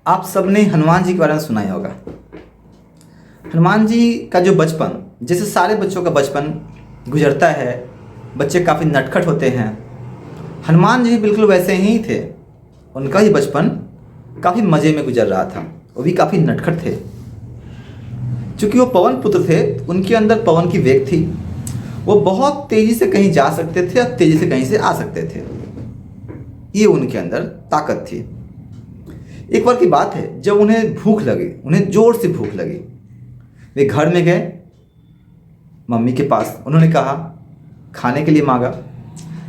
आप सबने हनुमान जी के बारे में सुना ही होगा। हनुमान जी का जो बचपन, जैसे सारे बच्चों का बचपन गुजरता है, बच्चे काफ़ी नटखट होते हैं, हनुमान जी भी बिल्कुल वैसे ही थे। उनका ही बचपन काफ़ी मज़े में गुजर रहा था, वो भी काफ़ी नटखट थे। चूँकि वो पवन पुत्र थे, उनके अंदर पवन की वेग थी। वो बहुत तेज़ी से कहीं जा सकते थे और तेज़ी से कहीं से आ सकते थे। ये उनके अंदर ताकत थी। एक बार की बात है, जब उन्हें भूख लगी, उन्हें ज़ोर से भूख लगी, वे घर में गए मम्मी के पास। उन्होंने कहा, खाने के लिए मांगा,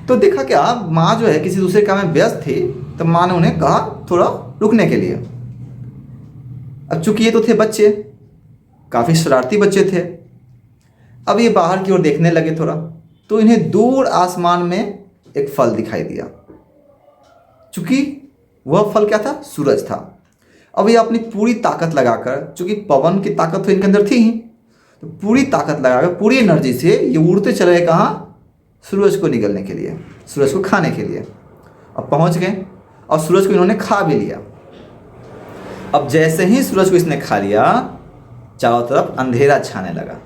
तो देखा क्या माँ जो है किसी दूसरे काम में व्यस्त थी, तो माँ ने उन्हें कहा थोड़ा रुकने के लिए। अब चूंकि ये तो थे बच्चे, काफ़ी शरारती बच्चे थे, अब ये बाहर की ओर देखने लगे थोड़ा, तो इन्हें दूर आसमान में एक फल दिखाई दिया। चूंकि वह फल क्या था? सूरज था। अब ये अपनी पूरी ताकत लगाकर, चूंकि पवन की ताकत तो इनके अंदर थी ही, तो पूरी ताकत लगाकर पूरी एनर्जी से ये उड़ते चले गए कहाँ? सूरज को निगलने के लिए, सूरज को खाने के लिए। अब पहुंच गए और सूरज को इन्होंने खा भी लिया। अब जैसे ही सूरज को इसने खा लिया, चारों तरफ अंधेरा छाने लगा।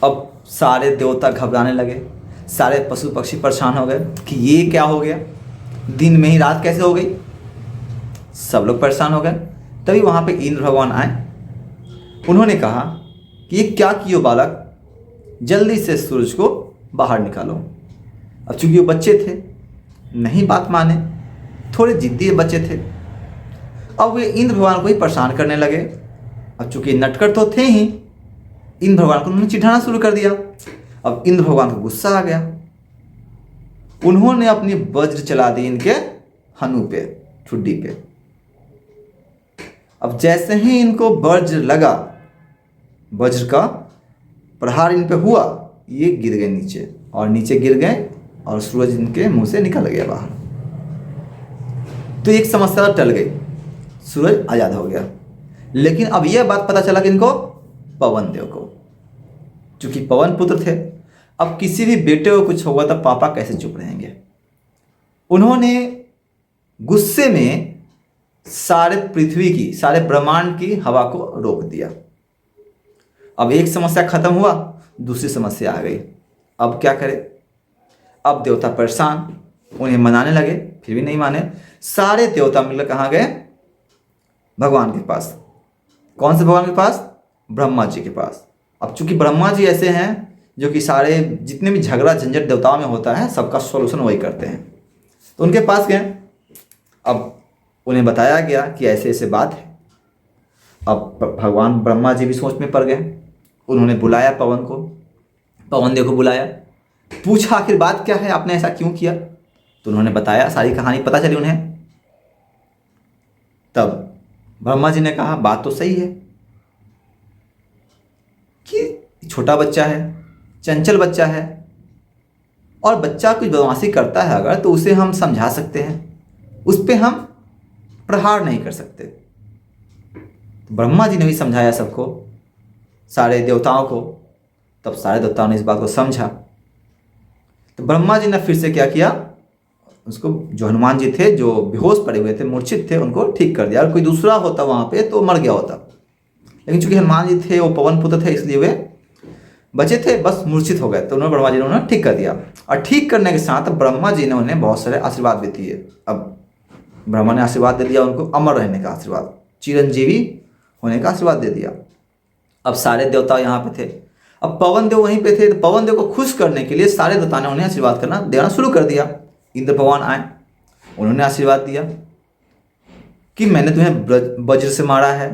अब सारे देवता घबराने लगे, सारे पशु पक्षी परेशान हो गए कि ये क्या हो गया, दिन में ही रात कैसे हो गई। सब लोग परेशान हो गए। तभी वहाँ पे इंद्र भगवान आए। उन्होंने कहा कि ये क्या कियो बालक, जल्दी से सूरज को बाहर निकालो। अब चूंकि वो बच्चे थे, नहीं बात माने, थोड़े जिद्दी बच्चे थे। अब वे इंद्र भगवान को ही परेशान करने लगे। अब चूंकि नटखट तो थे ही, इंद्र भगवान को उन्होंने चिढ़ाना शुरू कर दिया। अब इंद्र भगवान को गुस्सा आ गया। उन्होंने अपनी वज्र चला दी इनके हनु पे, ठुड्डी पे। अब जैसे ही इनको वज्र लगा, वज्र का प्रहार इन पे हुआ, ये गिर गए नीचे, और नीचे गिर गए और सूरज इनके मुंह से निकल गया बाहर। तो एक समस्या टल गई, सूरज आजाद हो गया। लेकिन अब यह बात पता चला कि इनको, पवन देव को, चूंकि पवन पुत्र थे, अब किसी भी बेटे को कुछ होगा तो पापा कैसे चुप रहेंगे। उन्होंने गुस्से में सारे पृथ्वी की, सारे ब्रह्मांड की हवा को रोक दिया। अब एक समस्या खत्म हुआ, दूसरी समस्या आ गई। अब क्या करें? अब देवता परेशान, उन्हें मनाने लगे, फिर भी नहीं माने। सारे देवता मिलकर कहाँ गए? भगवान के पास। कौन से भगवान के पास? ब्रह्मा जी के पास। अब चूंकि ब्रह्मा जी ऐसे हैं जो कि सारे जितने भी झगड़ा झंझट देवताओं में होता है, सबका सॉल्यूशन वही करते हैं, तो उनके पास गए। अब उन्हें बताया गया कि ऐसे ऐसे बात है। अब भगवान ब्रह्मा जी भी सोच में पड़ गए। उन्होंने बुलाया पवन को, पवन देव को बुलाया, पूछा आखिर बात क्या है, आपने ऐसा क्यों किया। तो उन्होंने बताया, सारी कहानी पता चली उन्हें। तब ब्रह्मा जी ने कहा, बात तो सही है कि छोटा बच्चा है, चंचल बच्चा है, और बच्चा कुछ बदमाशी करता है अगर, तो उसे हम समझा सकते हैं, उस पर हम प्रहार नहीं कर सकते। तो ब्रह्मा जी ने भी समझाया सबको, सारे देवताओं को। तब सारे देवताओं ने इस बात को समझा। तो ब्रह्मा जी ने फिर से क्या किया, उसको, जो हनुमान जी थे जो बेहोश पड़े हुए थे, मूर्छित थे, उनको ठीक कर दिया। और कोई दूसरा होता वहाँ पे तो मर गया होता, लेकिन चूंकि हनुमान जी थे, वो पवन पुत्र थे, इसलिए वे बचे थे, बस मूर्छित हो गए। तो उन्होंने, ब्रह्मा जी ने उन्हें ठीक कर दिया। और ठीक करने के साथ ब्रह्मा जी ने उन्हें बहुत सारे आशीर्वाद भी दिए। अब ब्रह्मा ने आशीर्वाद दे दिया उनको, अमर रहने का आशीर्वाद, चिरंजीवी होने का आशीर्वाद दे दिया। अब सारे देवता यहाँ पे थे, अब पवन देव वहीं पे थे। तो पवन देव को खुश करने के लिए सारे देवता ने उन्हें आशीर्वाद करना देना शुरू कर दिया। इंद्र भगवान आए, उन्होंने आशीर्वाद दिया कि मैंने तुम्हें वज्र से मारा है,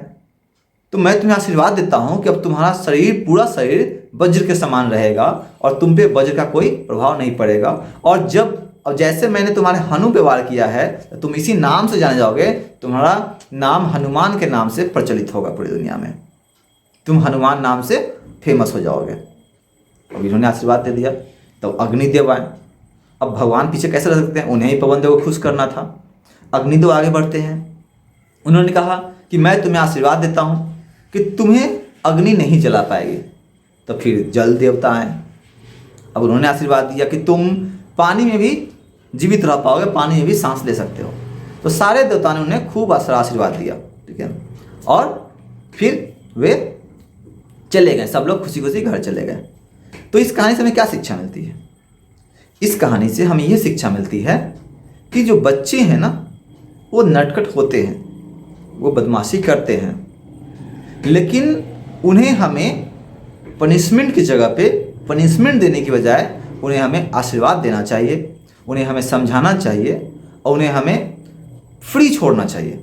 तो मैं तुम्हें आशीर्वाद देता हूँ कि अब तुम्हारा शरीर, पूरा शरीर वज्र के समान रहेगा और तुम पे वज्र का कोई प्रभाव नहीं पड़ेगा। और अब जैसे मैंने तुम्हारे हनु पे वार किया है, तो तुम इसी नाम से जाने जाओगे। तुम्हारा नाम हनुमान के नाम से प्रचलित होगा पूरी दुनिया में, तुम हनुमान नाम से फेमस हो जाओगे। अब इन्होंने आशीर्वाद दे दिया। तो अग्निदेव आए। अब भगवान पीछे कैसे रह सकते हैं, उन्हें ही पवन देव को खुश करना था। अग्निदेव आगे बढ़ते हैं, उन्होंने कहा कि मैं तुम्हें आशीर्वाद देता हूँ कि तुम्हें अग्नि नहीं जला पाएगी। तो फिर जल देवता आए। अब उन्होंने आशीर्वाद दिया कि तुम पानी में भी जीवित रह पाओगे, पानी में भी सांस ले सकते हो। तो सारे देवताओं ने उन्हें खूब आशीर्वाद दिया, ठीक है। और फिर वे चले गए, सब लोग खुशी खुशी घर चले गए। तो इस कहानी से हमें क्या शिक्षा मिलती है? इस कहानी से हमें यह शिक्षा मिलती है कि जो बच्चे हैं ना, वो नटखट होते हैं, वो बदमाशी करते हैं, लेकिन उन्हें हमें पनिशमेंट की जगह पे पनिशमेंट देने की बजाय उन्हें हमें आशीर्वाद देना चाहिए, उन्हें हमें समझाना चाहिए और उन्हें हमें फ्री छोड़ना चाहिए।